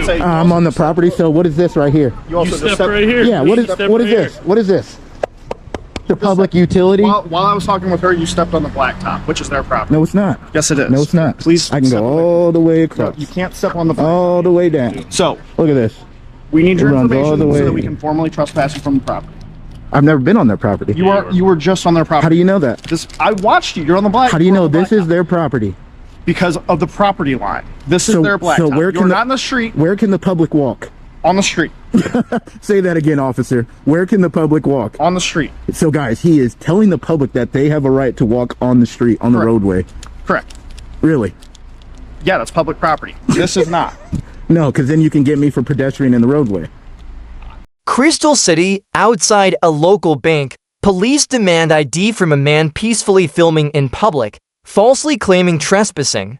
say I'm on the property, so what is this right here? You also You step right here. Yeah, what is this? What is this? The public utility? While I was talking with her, you stepped on the blacktop, which is their property. No, it's not. Yes, it is. No, it's not. Please. I can go all the way across. No, you can't step on the blacktop. All the way down. So, look at this. we need your It runs all information the way. so that we can formally trespass you from the property. I've never been on their property. You were just on their property. How do you know that? I watched you. You're on the black. How do you know this is their property? Because of the property line. This is their blacktop. So where You're can not in the street. Where can the public walk? On the street. Say that again, officer. Where can the public walk? On the street. So, guys, he is telling the public that they have a right to walk on the street, on the roadway. Correct. Really? Yeah, that's public property. This is not. No, because then you can get me for pedestrian in the roadway. Crystal City, outside a local bank, police demand ID from a man peacefully filming in public, falsely claiming trespassing.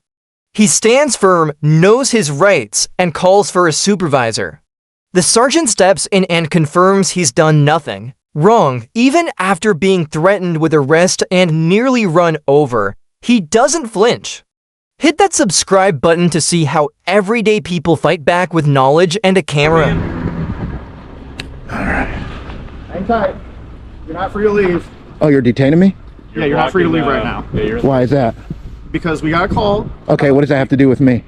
He stands firm, knows his rights, and calls for a supervisor. The sergeant steps in and confirms he's done nothing wrong, even after being threatened with arrest and nearly run over. He doesn't flinch. Hit that subscribe button to see how everyday people fight back with knowledge and a camera. Alright. Hang tight. You're not free to leave. Oh, you're detaining me? Yeah, you're not free to leave right now. Why is that? Because we got a call. Okay, what does that have to do with me?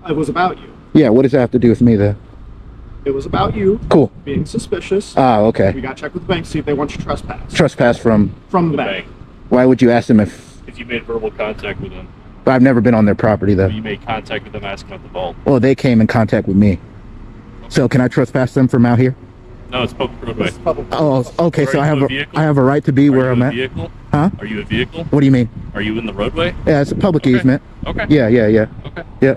It was about you. Yeah, what does that have to do with me, then? It was about you. Cool. Being suspicious. Ah, okay. We got to check with the bank to see if they want you to trespass. Trespass from the bank. Why would you ask them if you made verbal contact with them? But I've never been on their property, though. You made contact with them asking about the vault. Well, they came in contact with me. So can I trespass them from out here? No, it's public roadway. Oh, okay. So I have a right to be where I'm at. Vehicle? Huh? Are you a vehicle? What do you mean? Are you in the roadway? Yeah, it's a public easement. Okay. Yeah. Okay. Yeah.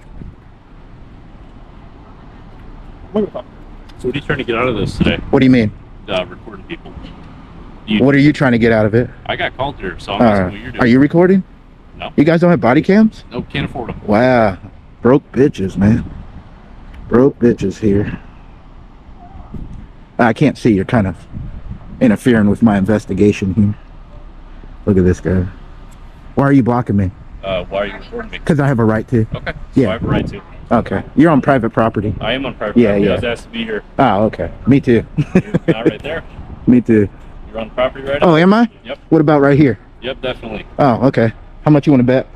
So what are you trying to get out of this today? What do you mean? Recording people. What are you trying to get out of it? I got called here, so I'm asking what you're doing. Are you recording? No. You guys don't have body cams? Nope, can't afford them. Wow. Broke bitches, man. Broke bitches here. I can't see. You're kind of interfering with my investigation here. Look at this guy. Why are you blocking me? Why are you recording me? Because I have a right to. Okay. Yeah. So I have a right to. Okay. You're on private property. I am on private property. I was asked to be here. Oh, okay. Me too. You're not right there. Me too. You're on property right now? Oh, am I? Yep. What about right here? Yep, definitely. Oh, okay. How much you want to bet?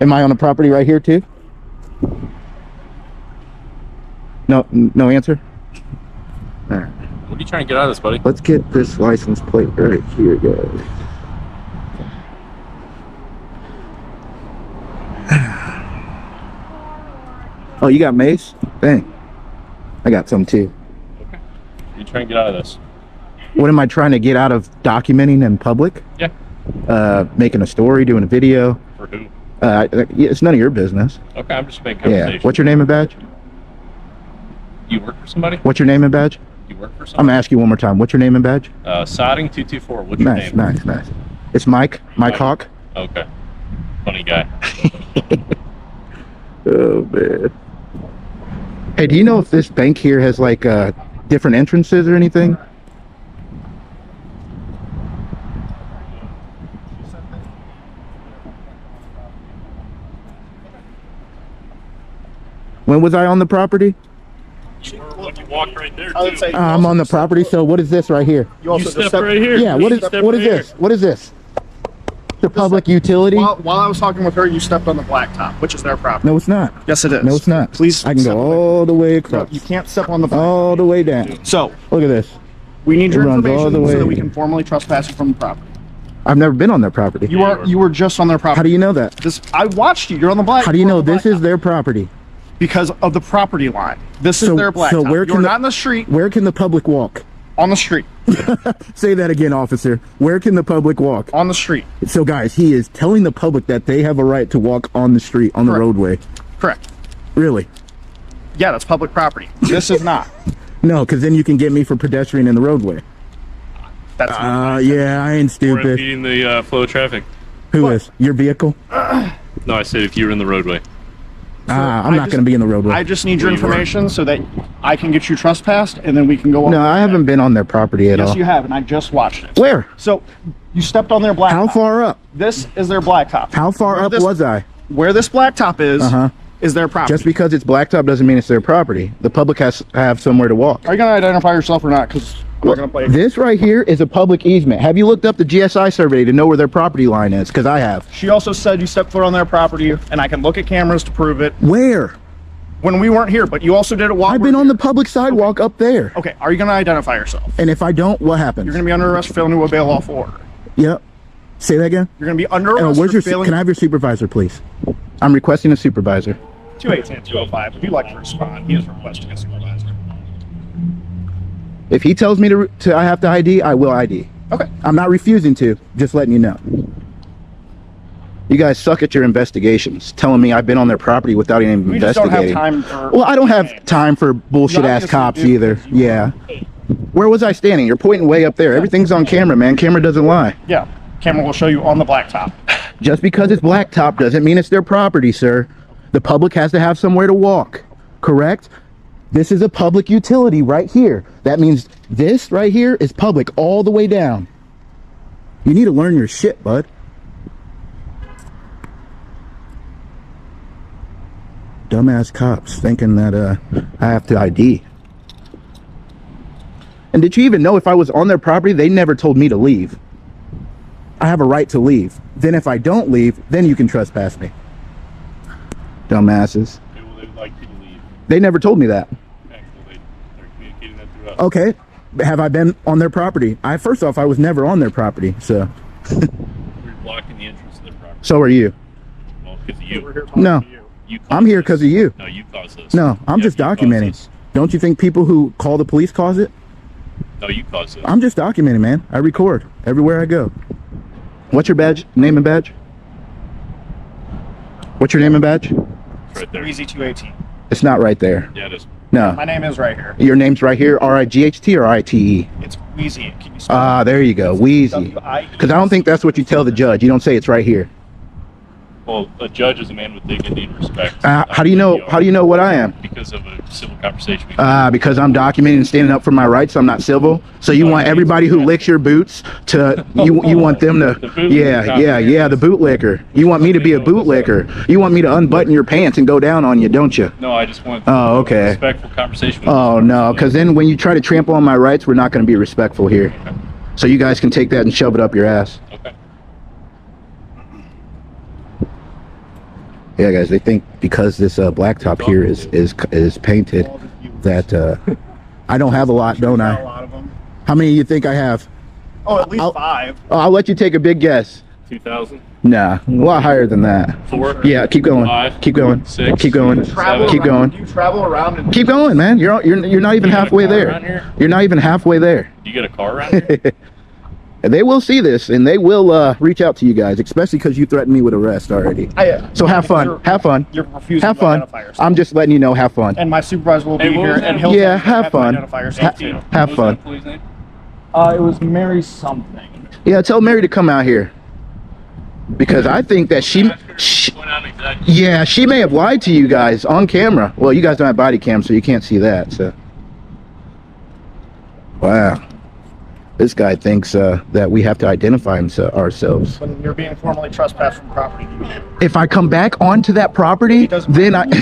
Am I on the property right here too? No answer? All right. What are you trying to get out of this, buddy? Let's get this license plate right here, guys. Oh, you got mace? Dang. I got some too. Okay. What are you trying to get out of this? What am I trying to get out of documenting in public? Yeah. Making a story, doing a video. For who? It's none of your business. Okay, I'm just making conversation. Yeah. What's your name and badge? You work for somebody? What's your name and badge? You work for I'm somebody? gonna ask you one more time. What's your name and badge? Sodding 224. What's your name? Nice. It's Mike. Mike Hawk. Okay. Funny guy. Oh man. Hey, do you know if this bank here has like different entrances or anything? When was I on the property? You walked right there, I would too. say I'm on the property, so what is this right here? You also You just step right here. Yeah, what is this? What is this? The public utility? While I was talking with her, you stepped on the blacktop, which is their property. No, it's not. Yes, it is. No, it's not. Please. I can go all the way across. No, you can't step on the blacktop. All the way down. So, Look at this. we need your It runs all information the way. so that we can formally trespass you from the property. I've never been on their property. You were just on their property. How do you know that? I watched you. You're on the black. How do you you're know on the this is blacktop. their property? Because of the property line. This is their blacktop. So where You're can not in the street. Where can the public walk? On the street. Say that again, officer. Where can the public walk? On the street. So, guys, he is telling the public that they have a right to walk on the street, on the roadway. Correct. Really? Yeah, that's public property. This is not. No, because then you can get me for pedestrian in the roadway. That's Yeah, I ain't We're stupid. impeding the flow of traffic. Who is? Your vehicle? No, I said if you were in the roadway. I'm not going to be in the roadway. I just need your information so that I can get you trespassed, and then we can go on. No, I haven't been on their property at all. Yes, you have, and I just watched it. Where? So, you stepped on their blacktop. How far up? This is their blacktop. How far up was I? Where this blacktop is, is their property. Just because it's blacktop doesn't mean it's their property. The public has to have somewhere to walk. Are you going to identify yourself or not? Because I'm not going to play. This right here is a public easement. Have you looked up the GSI survey to know where their property line is? Because I have. She also said you stepped foot on their property, and I can look at cameras to prove it. Where? When we weren't here, but you also did it while I've been on the public sidewalk up there. Okay, are you going to identify yourself? And if I don't, what happens? You're going to be under arrest for failing to obey a lawful order. Yep. Say that again. You're going to be under arrest Where's for your? failing... Can I have your supervisor, please? I'm requesting a supervisor. 218-205. If you'd like to respond, he is requesting a supervisor. If he tells me to I have to ID, I will ID. Okay. I'm not refusing to. Just letting you know. You guys suck at your investigations, telling me I've been on their property without even We just don't investigating. have time for... Well, I don't have time for bullshit ass obviously cops do, either. because you Yeah. Where was I standing? You're pointing way up there. Everything's on camera, man. Camera doesn't lie. Yeah, camera will show you on the blacktop. Just because it's blacktop doesn't mean it's their property, sir. The public has to have somewhere to walk, correct? This is a public utility right here. That means this right here is public all the way down. You need to learn your shit, bud. Dumbass cops thinking that I have to ID. And did you even know if I was on their property, they never told me to leave. I have a right to leave. Then if I don't leave, then you can trespass me. Dumbasses. They would like you to leave. They never told me that. Okay, well, they're communicating that through us. Okay. Have I been on their property? First off, I was never on their property, so. We're blocking the entrance to their property. So are you. Well, because of you. No. You caused I'm here this. because of you. No, you caused this. No, I'm Yeah, just you caused documenting. this. Don't you think people who call the police cause it? No, you caused this. I'm just documenting, man. I record everywhere I go. What's your badge? Name and badge? What's your name and badge? It's right there. Easy 218. It's not right there. Yeah, it is. No. My name is right here. Your name's right here. R-I-G-H-T or I-T-E? It's Wheezy. Can you spell Ah, there you go. Wheezy. Because I don't think that's what you tell the judge. You don't say it's right here. Well, a judge is a man with dignity and respect. How do you know? How do you know what I am? Because of a civil conversation. Because I'm documenting and standing up for my rights. I'm not civil. So you want everybody who licks your boots to you want them to the bootlicker. You want me to be a bootlicker. You want me to unbutton your pants and go down on you, don't you? No, I just want Oh, okay. a respectful conversation with Oh this no, person. because then when you try to trample on my rights, we're not going to be respectful here. So you guys can take that and shove it up your ass. Okay. Yeah, guys, they think because this blacktop here is painted that I don't have a lot, don't A I? lot of them. How many do you think I have? Oh, at least I'll- 5. I'll let you take a big guess. 2,000. Nah, a lot higher than that. 4. Yeah, keep going. 5. Keep going. 6. Keep going. Travel Keep around, going. You travel around and Keep going, man. You're not even You got a halfway car around there. here? You're not even halfway there. You get a car around here? And they will see this, and they will reach out to you guys, especially because you threatened me with arrest already. So have fun. Have fun. You're refusing Have to fun. identify yourself. I'm just letting you know. Have fun. And my supervisor will be Hey, what here, was that? and he'll Yeah, tell you have to fun. Identify yourself too. Have What was fun. that police name? It was Mary something. Yeah, tell Mary to come out here. Because I think that she Point out exactly. yeah, she may have lied to you guys on camera. Well, you guys don't have body cam, so you can't see that. So, wow, this guy thinks that we have to identify ourselves. When you're being formally trespassed from property, If I come back onto that property, doesn't then matter.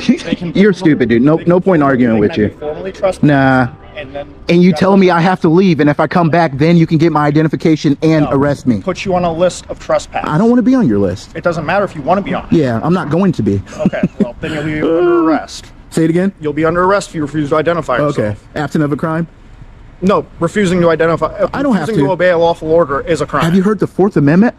you're stupid, dude. No point arguing with you. Formally trespassed, Nah. And you tell me I have to leave, and if I come back, then you can get my identification and arrest me. Put you on a list of trespass. I don't want to be on your list. It doesn't matter if you want to be on. Yeah, I'm not going to be. Okay, well then you'll be under arrest. Say it again. You'll be under arrest if you refuse to identify yourself. Okay. Absent of a crime. No, refusing to identify. I don't have refusing to. obey a lawful order is a crime. Have you heard the Fourth Amendment?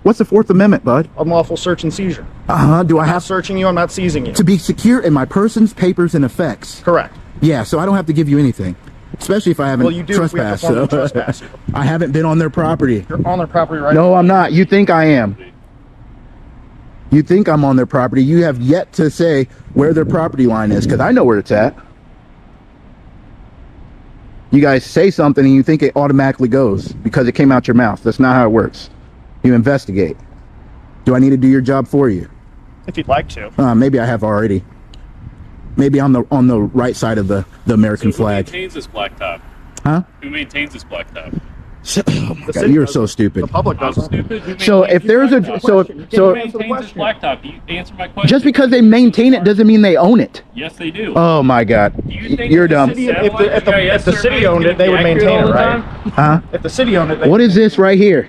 What's the Fourth Amendment, bud? Unlawful search and seizure. Do I I'm not have searching you. I'm not seizing you. to be secure in my persons, papers, and effects? Correct. Yeah, so I don't have to give you anything, especially if I haven't Well, you do if we have trespassed. to formally trespass you. I haven't been on their property. You're on their property right No, I'm not. You think I am. You think I'm on their property. You have yet to say where their property line is, because I know where it's at. You guys say something and you think it automatically goes because it came out your mouth. That's not how it works. You investigate. Do I need to do your job for you? if you'd like to. Maybe I have already. Maybe I'm on the right side of the American So who flag. maintains this blacktop? Huh? Who maintains this blacktop? Oh my God, you're so stupid. The public I'm doesn't. stupid. Who So if there's a so Who so maintains this blacktop? You answer my question. just because they maintain it doesn't mean they own it. Yes, they do. Oh my God, Do you think you're the dumb. city- If the city owned it, they would maintain it, right? Huh? If the city owned it, they What is this right here?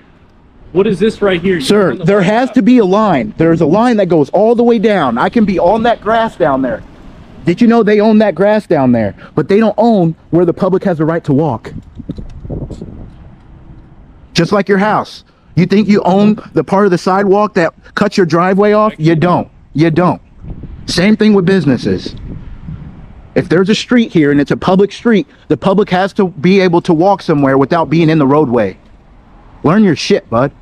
What is this right here? Sir, there has to be a line. There's a line that goes all the way down. I can be on that grass down there. Did you know they own that grass down there? But they don't own where the public has a right to walk. Just like your house. You think you own the part of the sidewalk that cuts your driveway off? You don't. You don't. Same thing with businesses. If there's a street here and it's a public street, the public has to be able to walk somewhere without being in the roadway. Learn your shit, bud.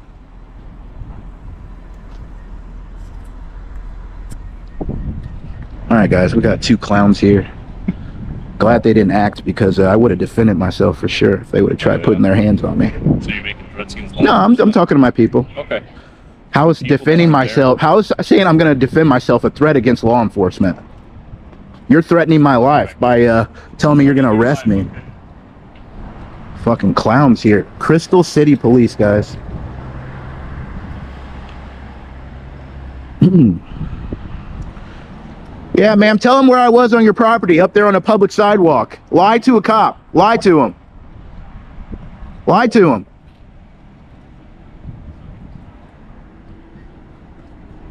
All right, guys, we got two clowns here. Glad they didn't act, because I would have defended myself for sure if they would have tried putting their hands on me. So you're making threats against No, I'm talking to my people. Okay. How is People defending down there. myself? How is saying I'm going to defend myself a threat against law enforcement? You're threatening my life by telling me you're going to arrest me. Fucking clowns here. Crystal City Police, guys. Yeah, ma'am, tell him where I was on your property, up there on a public sidewalk. Lie to a cop. Lie to him. Lie to him.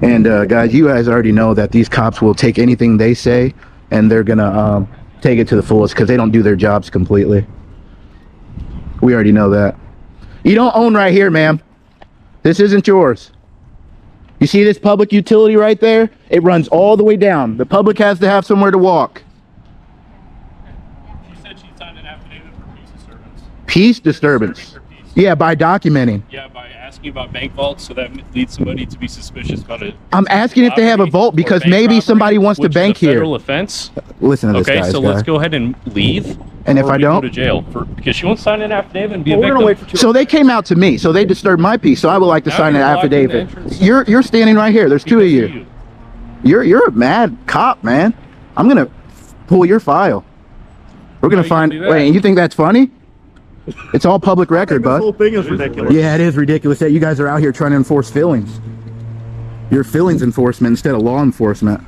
And guys, you guys already know that these cops will take anything they say, and they're gonna take it to the fullest, because they don't do their jobs completely. We already know that. You don't own right here, ma'am. This isn't yours. You see this public utility right there? It runs all the way down. The public has to have somewhere to walk. She said she signed an affidavit for peace disturbance. Peace disturbance. Disturbing her peace. Yeah, by documenting. Yeah, by asking about bank vaults, so that leads somebody to be suspicious about it. I'm asking if they have a vault because maybe somebody wants to bank here. Federal offense. Listen to this, Okay, guys. so let's go ahead and leave. And if or I we don't? go to jail because she won't sign an affidavit and be Well, a we're victim. gonna wait for 2 So they came out to me. So they disturbed my peace. So I would like to Now sign an you're blocking the affidavit. entrance. You're standing right here. There's two of Because you. You're a mad cop, man. I'm gonna pull your file. We're gonna you find. can do that. Wait, and you think that's funny? It's all public record, This whole bud. thing is ridiculous. Yeah, it is ridiculous that you guys are out here trying to enforce feelings. You're feelings enforcement instead of law enforcement.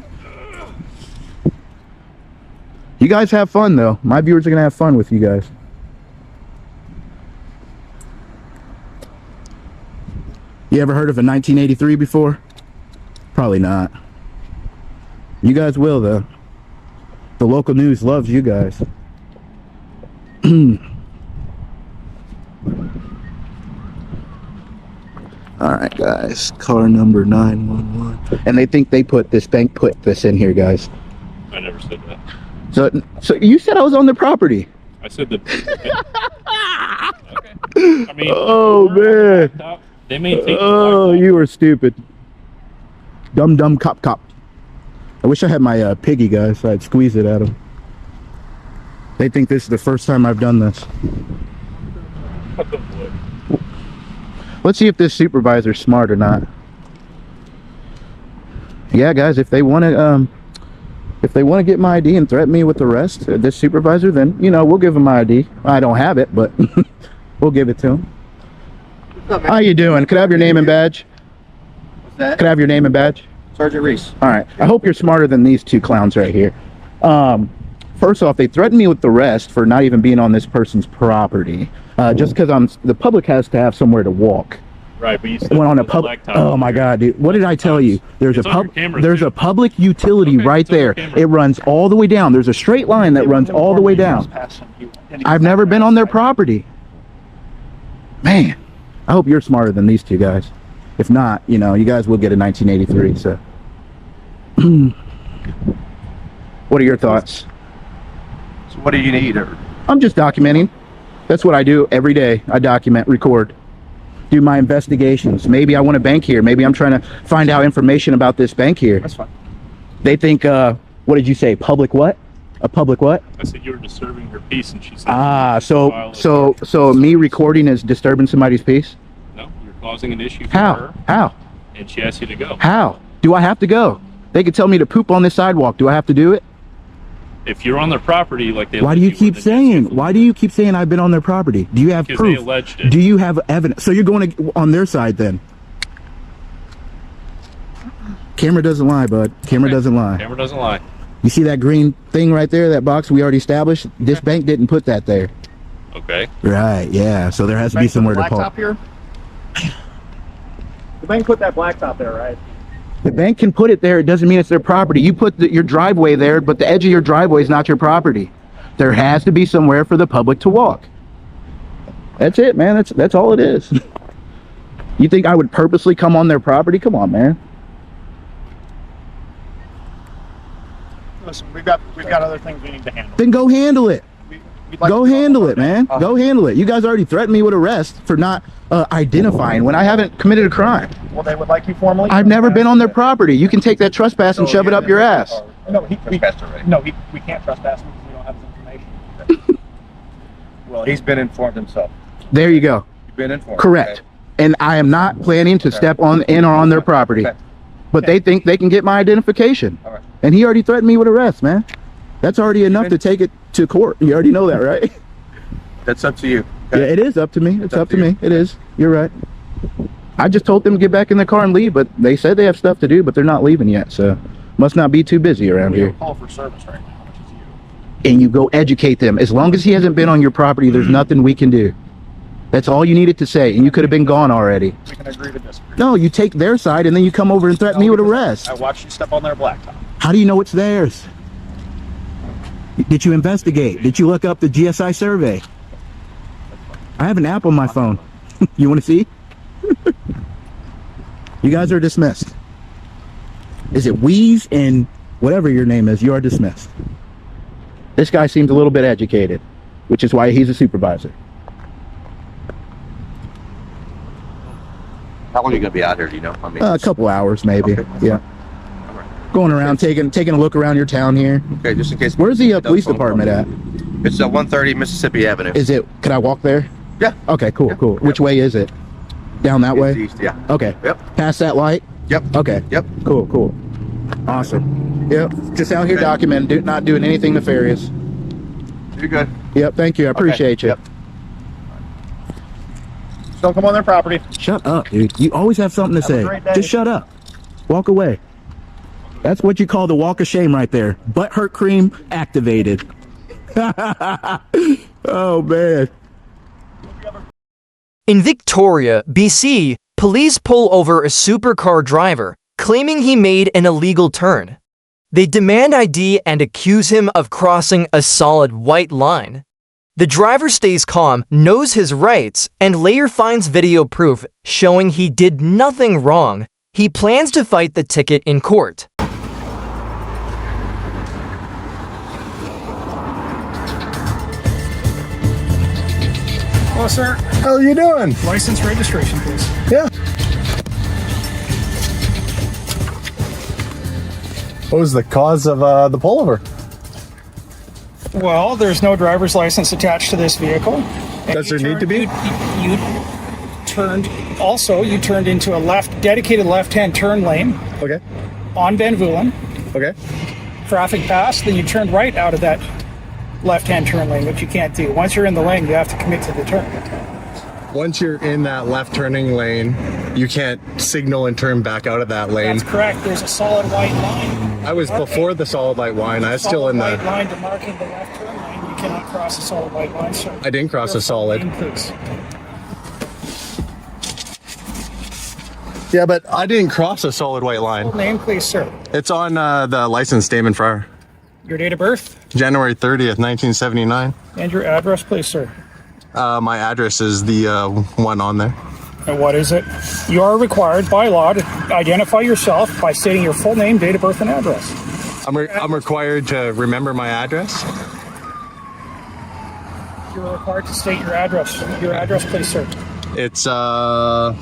You guys have fun, though. My viewers are gonna have fun with you guys. You ever heard of a 1983 before? Probably not. You guys will, though. The local news loves you guys. All right, guys. Car number 911. And they think they put this bank put this in here, guys. I never said that. So you said I was on the property. I said that. Okay. I mean, Oh, man. they maintain. Oh, you are stupid. Dumb cop. I wish I had my piggy, guys, so I'd squeeze it at them. They think this is the first time I've done this. Let's see if this supervisor's smart or not. Yeah, guys, if they want to get my ID and threaten me with arrest, this supervisor, then we'll give him my ID. I don't have it, but we'll give it to him. How you doing? Could I have your name and badge? What's that? Could I have your name and badge? Sergeant Reese. All right. I hope you're smarter than these two clowns right here. First off, they threatened me with arrest for not even being on this person's property. Just because the public has to have somewhere to walk. Right, but you said Went on a the public. blacktop Oh my God, dude! What did I tell you? There's It's a on your cameras, There's too. a public utility Okay, right it's on your there. camera. It runs all the way down. There's a straight line that runs all the way down. I've never been on their property. Man, I hope you're smarter than these two guys. If not, you guys will get a 1983. So, what are your thoughts? So what do you need? I'm just documenting. That's what I do every day. I document, record, do my investigations. Maybe I want to bank here. Maybe I'm trying to find out information about this bank here. That's fine. They think, what did you say? Public what? A public what? I said you were disturbing her peace, and she said. Ah, File so me recording is disturbing somebody's peace? No, you're causing an issue for How? her, How? and she asked you to go. How? Do I have to go? They could tell me to poop on this sidewalk. Do I have to do it? If you're on their property, like they. Why do you keep saying? Why do you keep saying I've been on their property? Do you have Because proof? they alleged it. Do you have evidence? So you're going on their side then? Camera doesn't lie, bud. Camera doesn't lie. Camera doesn't lie. You see that green thing right there? That box we already established. This bank didn't put that there. Okay. Right. Yeah. So there has to be somewhere to park. Blacktop here. The bank put that blacktop there, right? The bank can put it there. It doesn't mean it's their property. You put your driveway there, but the edge of your driveway is not your property. There has to be somewhere for the public to walk. That's it, man. That's all it is. You think I would purposely come on their property? Come on, man. Listen, we've got other things we need to handle. Then go handle it. We'd like Go to- handle it, man. Go handle it. You guys already threatened me with arrest for not identifying when I haven't committed a crime. Well, they would like you formally. I've never been on their property. You can take that trespass and shove it up your ass. No, we can't trespass him because we don't have his information. Well, he's been informed himself. There you go. You've been informed. Correct. And I am not planning to step in or on their property. Okay. But they think they can get my identification. All right. And he already threatened me with arrest, man. That's already enough to take it to court. You already know that, right? That's up to you. Yeah, it is up to me. It's up to me. It is. You're right. I just told them to get back in the car and leave, but they said they have stuff to do, but they're not leaving yet, so must not be too busy around We here. have a call for service right now, which is you. And you go educate them. As long as he hasn't been on your property, there's nothing we can do. That's all you needed to say, and you could have been gone already. We can agree to disagree. No, you take their side, and then you come over and threaten me with arrest. I watched you step on their blacktop. How do you know it's theirs? Did you investigate? Did you look up the GSI survey? I have an app on my phone. You want to see? You guys are dismissed. Is it Wheeze and whatever your name is? You are dismissed. This guy seems a little bit educated, which is why he's a supervisor. How long are you going to be out here, do you know? I mean, A couple hours, maybe. Okay. Yeah. Going around, taking a look around your town here. okay, just in case. Where's the police department at? It's 130 Mississippi Avenue. Is it? Can I walk there? Yeah. Okay, cool, cool. Which way is it? Down that way? It's east, yeah. Okay. Yep. Past that light? Yep. Okay. Yep. Cool, cool. Awesome. Yep. Just out here Okay. documenting, not doing anything nefarious. You're good. Yep. Thank you. I appreciate you. Yep. Just don't come on their property. Shut up, dude. You always have something to Have a say. great day. Just shut up. Walk away. That's what you call the walk of shame right there. Butt hurt cream activated. Oh, man. In Victoria, BC, police pull over a supercar driver, claiming he made an illegal turn. They demand ID and accuse him of crossing a solid white line. The driver stays calm, knows his rights, and later finds video proof showing he did nothing wrong. He plans to fight the ticket in court. Hello, sir. How are you doing? License registration, please. Yeah. What was the cause of the pullover? Well, there's no driver's license attached to this vehicle. And Does you there need to be? You turned into a dedicated left-hand turn lane Okay. on Ben Vulen. Okay. Traffic passed, then you turned right out of that left-hand turn lane, which you can't do. Once you're in the lane, you have to commit to the turn. Once you're in that left turning lane, you can't signal and turn back out of that lane. That's correct. There's a solid white line. I was before the solid light line. I was still in Solid white the. line demarcating the left turn lane. You cannot cross a solid white line, sir. I didn't cross a solid. Lane, please. Yeah, but I didn't cross a solid white line. Name, please, sir. It's on the license statement for Your date of birth January 30th, 1979. and your address, please, sir. My address is the one on there. And what is it? You are required by law to identify yourself by stating your full name, date of birth, and address. I'm required to remember my address. You're required to state your address. Your address, please, sir. It's I'm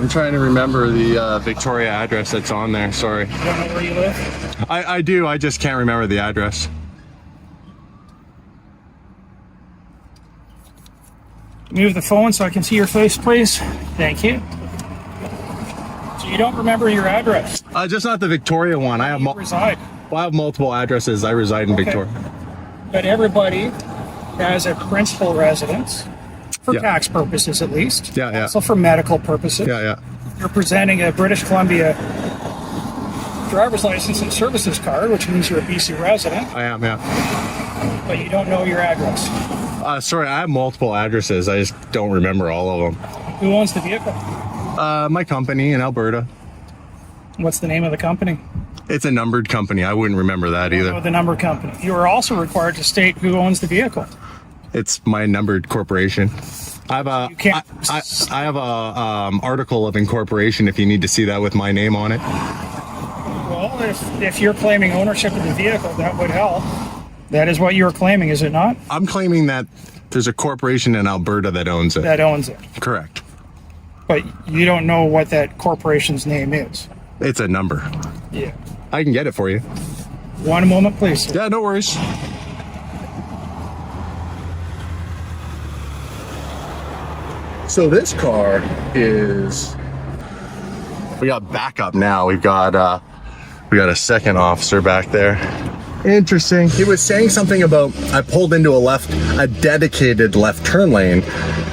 trying to remember the Victoria address that's on there. Sorry. You don't know where you live? I do. I just can't remember the address. Move the phone so I can see your face, please. Thank you. So you don't remember your address? Just not the Victoria one. I have You reside. Well, I have multiple addresses. I reside in Okay. Victoria. But everybody has a principal residence, for Yeah. tax purposes at least. Yeah, yeah. Also for medical purposes. Yeah, yeah. You're presenting a British Columbia driver's license and services card, which means you're a BC resident, I am, yeah. but you don't know your address. Sorry, I have multiple addresses. I just don't remember all of them. Who owns the vehicle? My company in Alberta. What's the name of the company? It's a numbered company. I wouldn't remember that Oh, either. the number company. You are also required to state who owns the vehicle. It's my numbered corporation. I have a You can't- I have a article of incorporation if you need to see that with my name on it. Well, if you're claiming ownership of the vehicle, that would help. That is what you're claiming, is it not? I'm claiming that there's a corporation in Alberta that owns it. That owns it. Correct. But you don't know what that corporation's name is. It's a number. Yeah. I can get it for you. One moment, please, sir. Yeah, no worries. So this car is. We got backup now. We got a second officer back there. Interesting. He was saying something about I pulled into a dedicated left turn lane,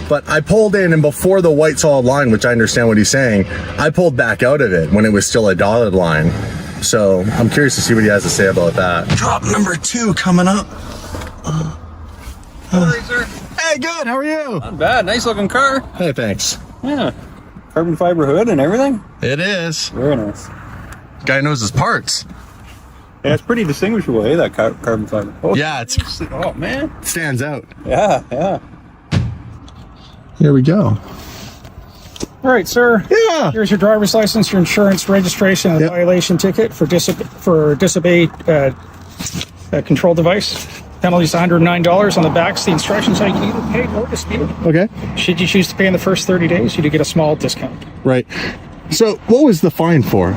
but I pulled in and before the white solid line, which I understand what he's saying, I pulled back out of it when it was still a dotted line. So I'm curious to see what he has to say about that. Drop number 2 coming up. Hey, good. How are you? Not bad. Nice looking car. Hey, thanks. Yeah. Carbon fiber hood and everything. It is. Very nice. Guy knows his parts. Yeah, it's pretty distinguishable, eh? That carbon fiber. Oh, Yeah, it oh man. stands out. Yeah, yeah. Here we go. All right, sir. Yeah. Here's your driver's license, your insurance registration, and Yep. violation ticket for disobey control device. Penalty's $109 on the back. The instructions I can either pay or dispute. Okay. Should you choose to pay in the first 30 days, you do get a small discount. Right. So, what was the fine for?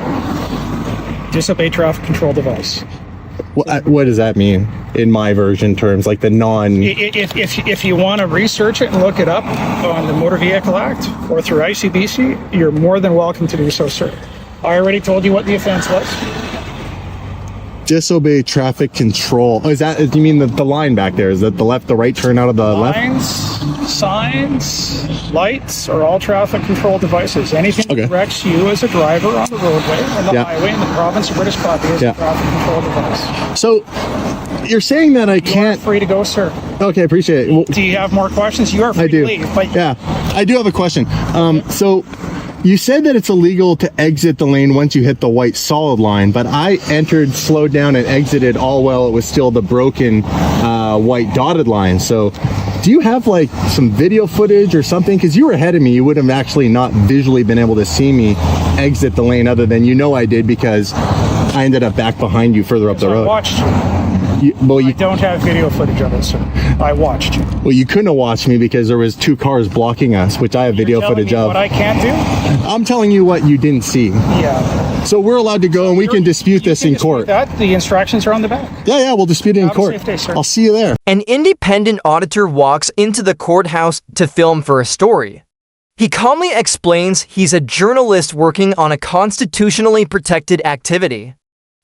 Disobey traffic control device. What does that mean in my version terms? Like the non. If you want to research it and look it up on the Motor Vehicle Act or through ICBC, you're more than welcome to do so, sir. I already told you what the offense was. Disobey traffic control. Oh, is that? Do you mean the line back there? Is that the left, the right turn out of the left? Lines, signs, lights are all traffic control devices. Anything Okay. that directs you as a driver on the roadway or the Yeah. highway in the province of British Columbia is Yeah. a traffic control device. So, you're saying that I You're can't. free to go, sir. Okay, appreciate it. Well, Do you have more questions? You are free I do. to leave. But Yeah, I do have a question. So you said that it's illegal to exit the lane once you hit the white solid line, but I entered, slowed down, and exited all while it was still the broken white dotted line. So do you have like some video footage or something? Because you were ahead of me. You would have actually not visually been able to see me exit the lane other than I did because I ended up back behind you further up the I road. watched you. Well, I don't have video footage of it, sir. I watched you. well, you couldn't have watched me because there was 2 cars blocking us, which I have video Telling footage me of. what I can't do? I'm telling you what you didn't see. Yeah. So we're allowed to go and we can dispute You this can in dispute court. That. The instructions are on the back. Yeah, we'll dispute it in Have a court. safe day, sir. I'll see you there. An independent auditor walks into the courthouse to film for a story. He calmly explains he's a journalist working on a constitutionally protected activity.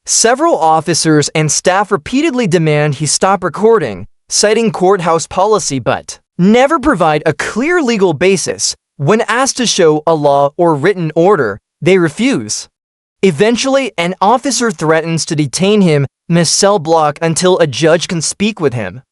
Several officers and staff repeatedly demand he stop recording, citing courthouse policy but never provide a clear legal basis. When asked to show a law or written order, they refuse. Eventually, an officer threatens to detain him in a cell block until a judge can speak with him.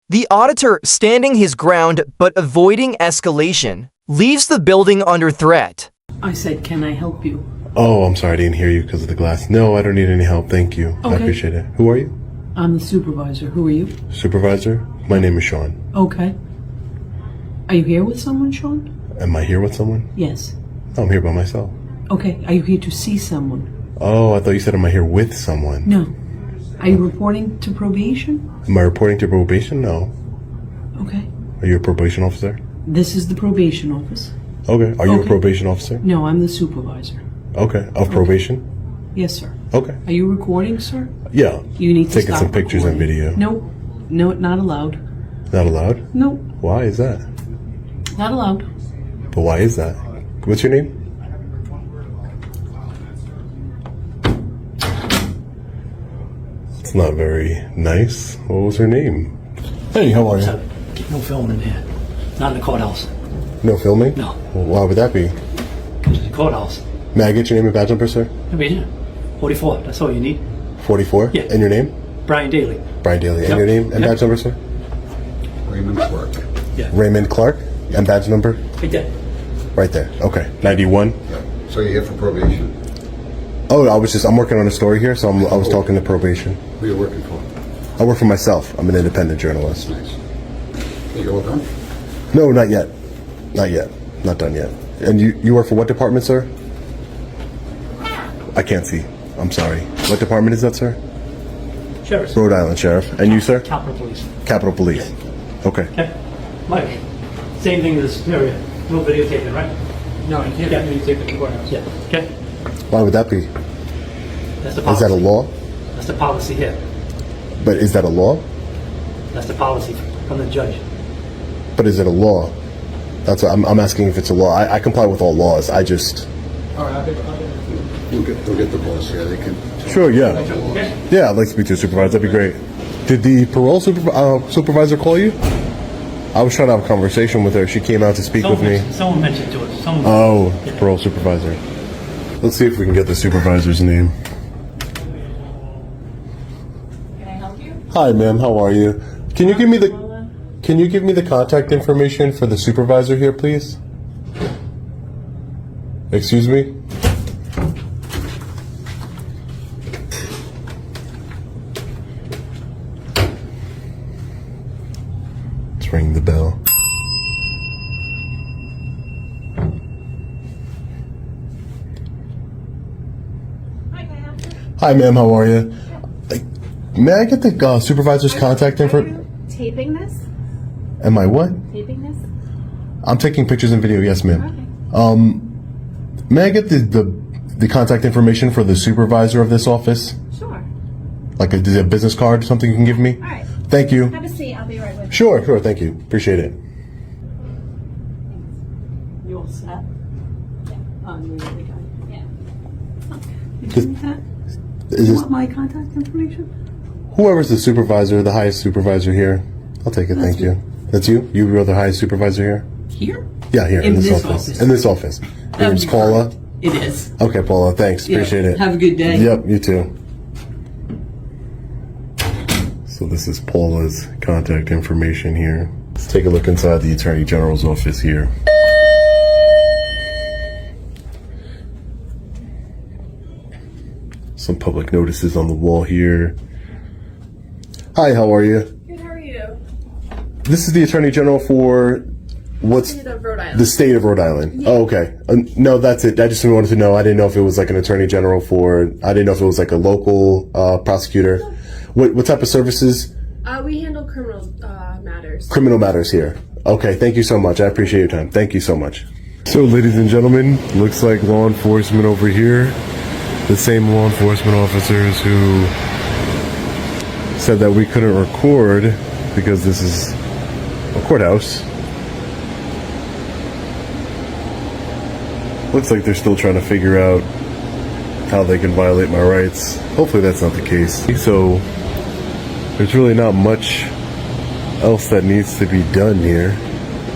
The auditor, standing his ground but avoiding escalation, leaves the building under threat. I said, can I help you? Oh, I'm sorry, I didn't hear you because of the glass. No, I don't need any help, thank you. I Okay. appreciate it. Who are you? I'm the supervisor. Who are you? Supervisor? My name is Sean. Okay. Are you here with someone, Sean? Am I here with someone? Yes. No, I'm here by myself. Okay. Are you here to see someone? Oh, I thought you said am I here with someone? No. Are you reporting to probation? Am I reporting to probation? No. Okay. Are you a probation officer? This is the probation office. Okay. Are you a Okay. probation officer? No, I'm the supervisor. Okay. Of probation? Yes, sir. Okay. Are you recording, sir? Yeah. You need to Taking stop some pictures and recording. video. No. No, not allowed. Not allowed? No, Why is that? not allowed. But why is that? What's your name? That's not very nice. What was her name? Hey, how are you? No filming in here. Not in the courthouse. No filming? No. Well, why would that be? Because it's the courthouse. May I get your name and badge number, sir? I mean, 44. That's all you need. 44? Yeah. And your name? Brian Daly. Brian Daly. And Yep. your name and Yep. badge number, sir? Raymond Clark. Yeah. Raymond Clark. And badge number? Right there. Right there. Okay. 91. So you're here for probation? Oh, I'm working on a story here, so I was talking to probation. Who are you working for? I work for myself. I'm an independent journalist. Nice. You all done? No, not yet. Not yet. Not done yet. And you work for what department, sir? I can't see. I'm sorry. What department is that, sir? Sheriff. Rhode Island Sheriff. And you, sir? Capitol Police. Capitol Police. Okay. Okay. Mike, same thing as the Superior. No videotaping, right? No, you can't videotape the courthouse. Yeah. Okay. Why would that be? That's the Is policy. that a law? That's the policy here. But is that a law? That's the policy from the judge. But is it a law? That's what I'm asking if it's a law. I comply with all laws. I just... All right, We'll get the boss here. They can. Sure, yeah. Yeah, I'd like to speak to a supervisor. That'd be great. Did the parole supervisor call you? I was trying to have a conversation with her. She came out to speak with me. Someone mentioned to us. Someone. Oh, parole supervisor. Let's see if we can get the supervisor's name. Can I help you? Hi, ma'am. How are you? Can you give me the contact information for the supervisor here, please? Excuse me? Let's ring the bell. Hi, can I help you? Hi, ma'am. How are you? May I get the supervisor's contact info? Are you taping this? Am I what? Taping this? I'm taking pictures and video. Yes, ma'am. Okay. May I get the contact information for the supervisor of this office? Sure. Like a business card or something you can give me? All right. Thank you. Have a seat. I'll be right with you. Sure. Thank you. Appreciate it. You all set? Yeah. You really good. Yeah. You This- doing that? Is You this, want my contact information? whoever's the supervisor, the highest supervisor here? I'll take it. Thank you. That's you? You are the highest supervisor here? Here? Yeah, here in In this this office. office. In this office. Your name's Paula? It is. Okay, Paula. Thanks. Yeah. Appreciate it. Have a good day. Yep, you too. So this is Paula's contact information here. Let's take a look inside the Attorney General's office here. Some public notices on the wall here. Hi, how are you? Good, how are you? This is the Attorney General for what's State of Rhode Island. the state of Rhode Island. Yeah. Oh, okay. No, that's it. I just wanted to know. I didn't know if it was like an Attorney General for. I didn't know if it was like a local prosecutor. What type of services? We handle criminal matters. Criminal matters here. Okay. Thank you so much. I appreciate your time. Thank you so much. So, ladies and gentlemen, looks like law enforcement over here. The same law enforcement officers who said that we couldn't record because this is a courthouse. Looks like they're still trying to figure out how they can violate my rights. Hopefully that's not the case. So there's really not much else that needs to be done here.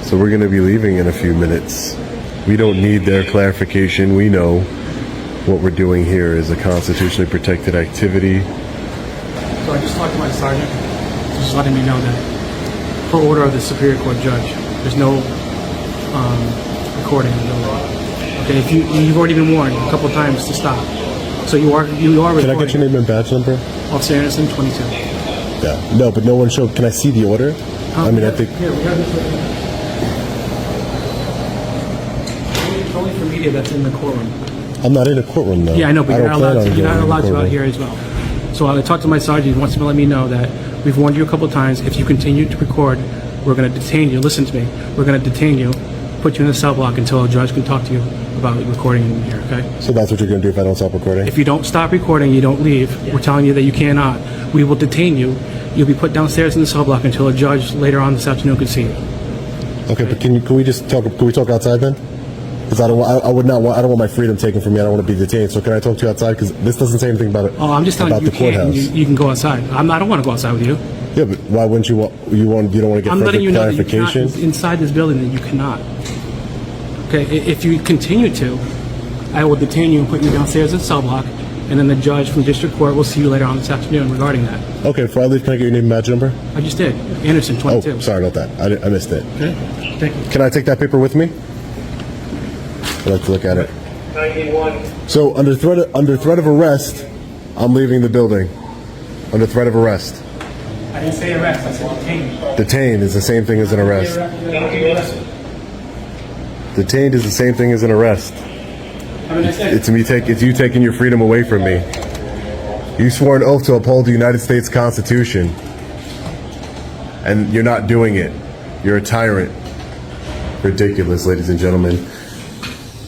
So we're going to be leaving in a few minutes. We don't need their clarification. We know what we're doing here is a constitutionally protected activity. So I just talked to my sergeant, just letting me know that per order of the Superior Court judge, there's no recording in the building. Okay, if you've already been warned a couple times to stop, so you are recording. Can I get your name and badge number? Officer Anderson, 22. Yeah. No, but no one showed. Can I see the order? I mean, I think. Here, we have this right here. It's only for media that's in the courtroom. I'm not in a courtroom though. Yeah, I know, but I you're don't not plan allowed on to. You're going not in allowed the to out courtroom. here as well. So I talked to my sergeant. He wants to let me know that we've warned you a couple times. If you continue to record, we're going to detain you. Listen to me. We're going to detain you, put you in a cell block until a judge can talk to you about recording in here. Okay? So that's what you're going to do if I don't stop recording? If you don't stop recording, you don't leave. We're telling you that you cannot. We will detain you. You'll be put downstairs in the cell block until a judge later on this afternoon can see you. Okay, but can we just talk? Can we talk outside then? Because I don't want my freedom taken from me. I don't want to be detained. So can I talk to you outside? Because this doesn't say anything about it. Oh, I'm just telling about you, the courthouse. you can go outside. I don't want to go outside with you. Yeah, but why wouldn't you want? You don't want to get I'm further letting you know that you clarification? cannot, inside this building, that you cannot. Okay, if you continue to, I will detain you and put you downstairs in cell block, and then the judge from the district court will see you later on this afternoon regarding that. Okay, before I leave, can I get your name and badge number? I just did. Anderson, 22. Oh, sorry about that. I missed it. Okay, thank you. Can I take that paper with me? I'd like to look at it. 91. So under threat of arrest, I'm leaving the building. Under threat of arrest. I didn't say arrest, I said detain. Detained is the same thing as an arrest. Detained is the same thing as an arrest. It's you taking your freedom away from me. You swore an oath to uphold the United States Constitution, and you're not doing it. You're a tyrant. Ridiculous, ladies and gentlemen.